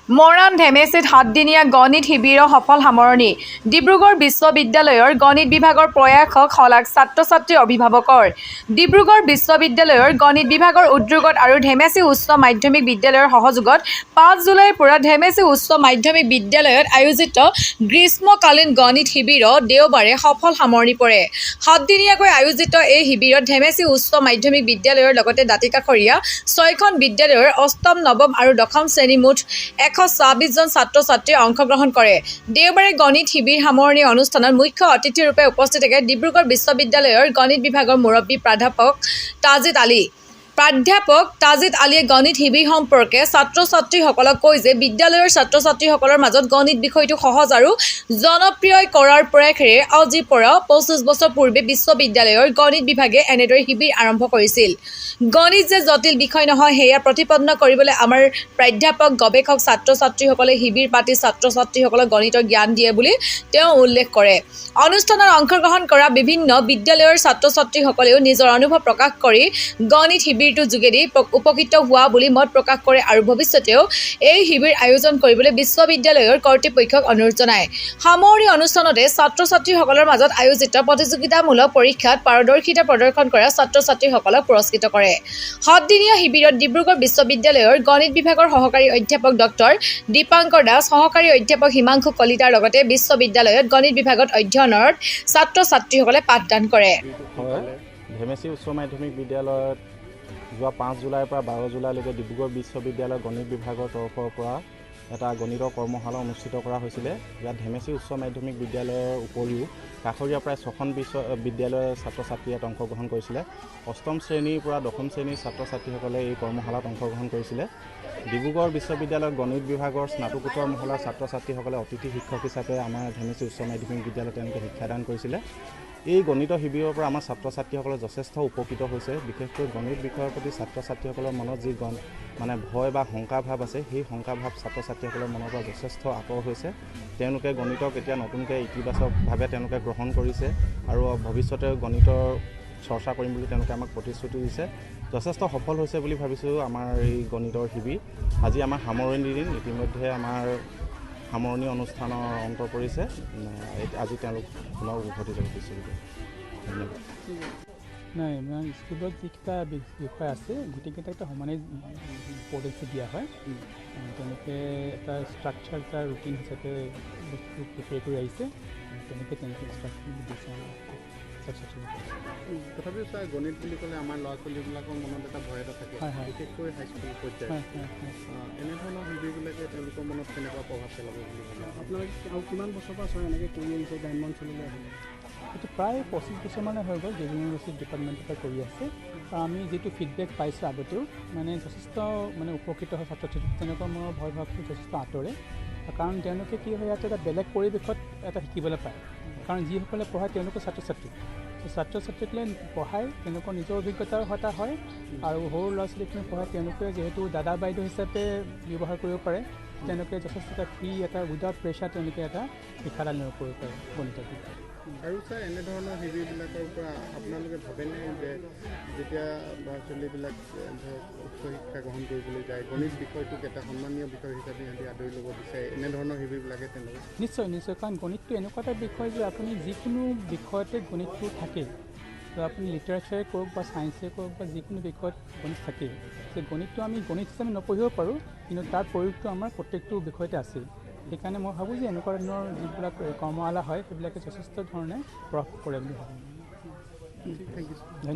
মৰাণ ধেমেচিত 7দিনীয়া গণিত শিবিৰৰ সফল সামৰণি। ডিব্ৰুগড় বিশ্ববিদ্যালয়ৰ গণিত বিভাগৰ প্ৰয়াসক শলাগ ছাত্ৰ-ছাত্ৰী অভিভাৱকৰ। ডিব্ৰুগড় বিশ্ববিদ্যালয়ৰ গণিত বিভাগৰ উদ্যোগত আৰু ধেমেচি উচ্চ মাধ্যমিক বিদ্যালয়ৰ সহযোগত 5 জুলাইৰ পৰা ধেমেচি উচ্চ মাধ্যমিক বিদ্যালয়ত আয়োজিত গ্ৰীষ্মকালীন গণিত শিবিৰত দেওবাৰে সফল সামৰণি পৰে। 7দিনীয়াকৈ আয়োজিত এই শিবিৰত ধেমেচি উচ্চ মাধ্যমিক বিদ্যালয়ৰ লগতে দাঁতিকাষৰীয়া 6খন বিদ্যালয়ৰ অষ্টম, নৱম আৰু দশম শ্ৰেণী মুঠ 126 জন ছাত্ৰ-ছাত্ৰীয়ে অংশগ্ৰহণ কৰে। দেওবাৰে গণিত শিবিৰ সামৰণি অনুষ্ঠানত মুখ্য অতিথিৰূপে উপস্থিত থাকে ডিব্ৰুগড় বিশ্ববিদ্যালয়ৰ গণিত বিভাগৰ মুৰব্বী প্ৰাধ্যাপক তাজিদ আলীয়ে গণিত শিবিৰ সম্পৰ্কে ছাত্ৰ-ছাত্ৰীসকলক কয় যে বিদ্যালয়ৰ ছাত্ৰ-ছাত্ৰীসকলৰ মাজত গণিত বিষয়টো সহজ আৰু জনপ্ৰিয় কৰাৰ প্ৰয়াসেৰে আজিৰ পৰা 25 বছৰ পূৰ্বে বিশ্ববিদ্যালয়ৰ গণিত বিভাগে এনেদৰে শিবিৰ আৰম্ভ কৰিছিল। গণিত যে জটিল বিষয় নহয় সেয়া প্ৰতিপন্ন কৰিবলৈ আমাৰ প্ৰাধ্যাপক গৱেষক ছাত্ৰ-ছাত্ৰীসকলে শিবিৰ পাতি ছাত্ৰ-ছাত্ৰীসকলক গণিতৰ জ্ঞান দিয়ে বুলি তেওঁ উল্লেখ কৰে। অনুষ্ঠানত অংশগ্ৰহণ কৰা বিভিন্ন বিদ্যালয়ৰ ছাত্ৰ-ছাত্ৰীসকলেও নিজৰ অনুভৱ প্ৰকাশ কৰি গণিত শিবিৰটোৰ যোগেদি উপকৃত হোৱা বুলি মত প্ৰকাশ কৰে আৰু ভৱিষ্যতেও এই শিবিৰ আয়োজন কৰিবলৈ বিশ্ববিদ্যালয়ৰ কৰ্তৃপক্ষক অনুৰোধ জনায়। সামৰণি অনুষ্ঠানতে ছাত্ৰ-ছাত্ৰীসকলৰ মাজত আয়োজিত প্ৰতিযোগিতামূলক পৰীক্ষাত পাৰদৰ্শিতা প্ৰদৰ্শন কৰা ছাত্ৰ-ছাত্ৰীসকলক পুৰস্কৃত কৰে। 7দিনীয়া শিবিৰত ডিব্ৰুগড় বিশ্ববিদ্যালয়ৰ গণিত বিভাগৰ সহকাৰী অধ্যাপক ডক্টৰ দীপাংকৰ দাস, সহকাৰী অধ্যাপক হিমাংশু কলিতাৰ লগতে বিশ্ববিদ্যালয়ত গণিত বিভাগত অধ্যয়নৰত ছাত্ৰ-ছাত্ৰীসকলে পাঠদান কৰে। ধেমেচি উচ্চ মাধ্যমিক বিদ্যালয়ত যোৱা 5 জুলাইৰ পৰা 12 জুলাইলৈকে ডিব্ৰুগড় বিশ্ববিদ্যালয়ৰ গণিত বিভাগৰ তৰফৰ পৰা এটা গণিতৰ কৰ্মশালা অনুষ্ঠিত কৰা হৈছিলে। ইয়াত ধেমেচি উচ্চ মাধ্যমিক বিদ্যালয়ৰ উপৰিও কাষৰীয়া প্ৰায় 6খন বিদ্যালয়ৰ ছাত্ৰ-ছাত্ৰীয়ে ইয়াত অংশগ্ৰহণ কৰিছিলে। অষ্টম শ্ৰেণীৰ পৰা দশম শ্ৰেণীৰ ছাত্ৰ-ছাত্ৰীসকলে এই কৰ্মশালাত অংশগ্ৰহণ কৰিছিলে। ডিব্ৰুগড় বিশ্ববিদ্যালয়ৰ গণিত বিভাগৰ স্নাতকোত্তৰ মহলাৰ ছাত্ৰ-ছাত্ৰীসকলে অতিথি শিক্ষক হিচাপে আমাৰ ধেমেচি উচ্চ মাধ্যমিক বিদ্যালয়ত তেওঁলোকে শিক্ষাদান কৰিছিলে। এই গণিত শিবিৰৰ পৰা আমাৰ ছাত্ৰ-ছাত্ৰীসকলে যথেষ্ট উপকৃত হৈছে। বিশেষকৈ গণিত বিষয়ৰ প্ৰতি ছাত্ৰ-ছাত্ৰীসকলৰ মনত যি ভয় বা শংকাভাৱ আছে, সেই শংকাভাৱ ছাত্ৰ-ছাত্ৰীসকলৰ মনৰ পৰা যথেষ্ট আঁতৰ হৈছে। তেওঁলোকে গণিতক এতিয়া নতুনকৈ ইতিবাচকভাৱে তেওঁলোকে গ্ৰহণ কৰিছে আৰু ভৱিষ্যতে গণিতৰ চৰ্চা কৰিম বুলি তেওঁলোকে আমাক প্ৰতিশ্ৰুতি দিছে। যথেষ্ট সফল হৈছে বুলি ভাবিছোঁ আমাৰ এই গণিতৰ শিবিৰ। আজি আমাৰ সামৰণি দিন, ইতিমধ্যে আমাৰ সামৰণি অনুষ্ঠানৰ অন্ত পৰিছে। আজি তেওঁলোক পুনৰ উভতি যাব বিশ্ববিদ্যালয়। ধন্যবাদ। নাই, স্কুলত যিকেইটা বিষয় আছে গোটেইকেইটাকে সমানে ইম্পৰ্টেঞ্চ দিয়া হয়। তেওঁলোকে এটা ষ্ট্ৰাকচাৰ, এটা ৰুটিন হিচাপে বস্তু প্ৰিপেয়াৰ কৰি আহিছে। তেওঁলোকে ইনষ্ট্ৰাকশ্যন দিছে তথাপিও ছাৰ, গণিত বুলি ক'লে আমাৰ ল'ৰা ছোৱালীবিলাকৰ মনত এটা ভয় এটা থাকে, বিশেষকৈ হাইস্কুল পৰ্যায়ত। এনেধৰণৰ শিবিৰবিলাকে তেওঁলোকৰ মনত কেনেকুৱা প্ৰভাৱ পেলাব বুলি ভাবে? আপোনালোকে আৰু কিমান বছৰৰ পৰা ছাৰ এনেকৈ কৰি আহিছে গ্ৰাম্য অঞ্চললৈ আহিলে? এইটো প্ৰায় 25 বছৰমানে হৈ গ'ল ইউনিভাৰ্চিটি ডিপাৰ্টমেণ্টৰ পৰা কৰি আছে। আমি যিটো ফিডবেক পাইছোঁ আগতেও যথেষ্ট উপকৃত হয় ছাত্ৰ-ছাত্ৰী। তেনেকুৱা মনৰ ভয় ভাৱটো যথেষ্ট আঁতৰে, কাৰণ তেওঁলোকে কি হয়, ইয়াত এটা বেলেগ পৰিৱেশত এটা শিকিবলৈ পায়। কাৰণ যিসকলে পঢ়ায় তেওঁলোকৰ ছাত্ৰ-ছাত্ৰীসকলে পঢ়ায়, তেওঁলোকৰ নিজৰ অভিজ্ঞতাৰ এটা হয় আৰু সৰু ল'ৰা ছোৱালীখিনি পঢ়ায় তেওঁলোকে যিহেতু দাদা বাইদেউ হিচাপে ব্যৱহাৰ কৰিব পাৰে। তেওঁলোকে যথেষ্ট এটা ফ্ৰী, এটা উইদাউট প্ৰেছাৰ তেওঁলোকে এটা শিক্ষাদান কৰিব পাৰে গণিতৰ বিষয়ে। আৰু ছাৰ, এনেধৰণৰ শিবিৰবিলাকৰ পৰা আপোনালোকে ভাবেনে যে যেতিয়া ল'ৰা ছোৱালীবিলাক ধৰক উচ্চ শিক্ষা গ্ৰহণ কৰিবলৈ যায়, গণিত বিষয়টোক এটা সন্মানীয় বিষয় হিচাপে সিহঁতি আদৰি ল'ব বিচাৰে, এনেধৰণৰ শিবিৰবিলাকে তেওঁলোকে? নিশ্চয়, কাৰণ গণিতটো এনেকুৱা এটা বিষয় যে আপুনি যিকোনো বিষয়তে গণিতটো থাকেই। তো আপুনি লিটাৰেচাৰে কৰক বা ছায়েন্সে কৰক বা যিকোনো বিষয়ত গণিত থাকেই। যে গণিতটো আমি গণিত হিচাপে নপঢ়িব পাৰোঁ, কিন্তু তাৰ প্ৰয়োগটো আমাৰ প্ৰত্যেকটো বিষয়তে আছে। সেইকাৰণে মই ভাবোঁ যে এনেকুৱা ধৰণৰ যিবিলাক কৰ্মশালা হয় সেইবিলাকে যথেষ্ট ধৰণে প্ৰভাৱ কৰে বুলি ভাবোঁ। Thank you. ধন্যবাদ।